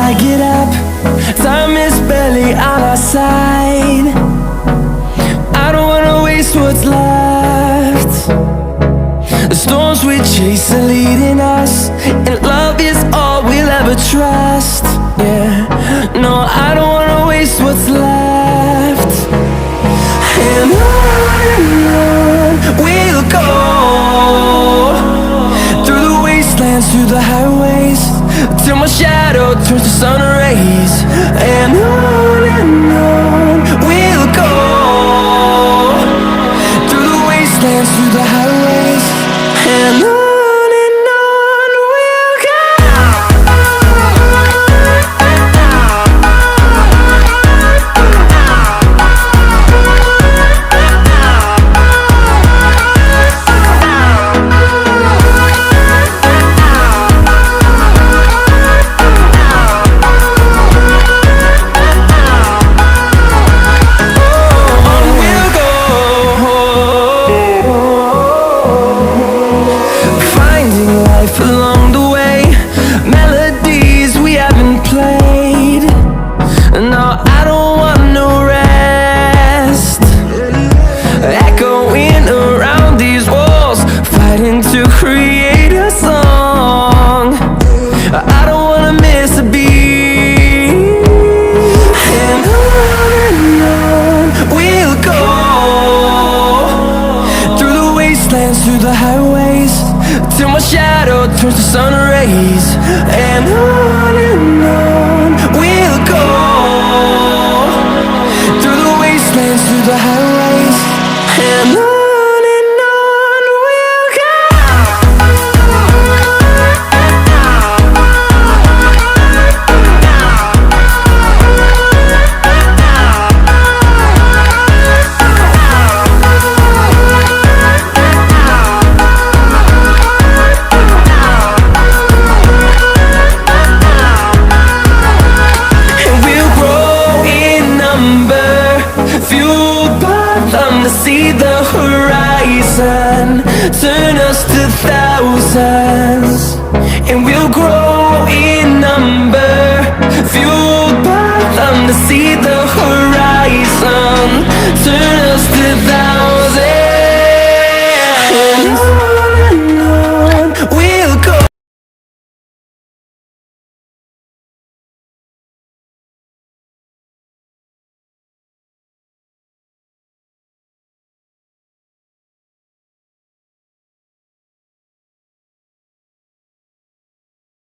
I get up, time is barely on our side. I don't wanna waste what's left. The storms we chase are leading us, and love is all we'll ever trust. Yeah, no, I don't wanna waste what's left. And on we'll go, through the wastelands, through the highways, till my shadow turns to sun rays. And on we'll go, through the wastelands, through the highways, and on we'll go. Along the way, melodies we haven't played. No, I don't want no rest. Echoing around these walls, fighting to create a song. I don't wanna miss a beat. And on we'll go, through the wastelands, through the highways, till my shadow turns to sun rays. And on we'll go, through the wastelands, through the highways, and on we'll go. Fueled by them to see the horizon, turn us to thousands, and we'll grow in number.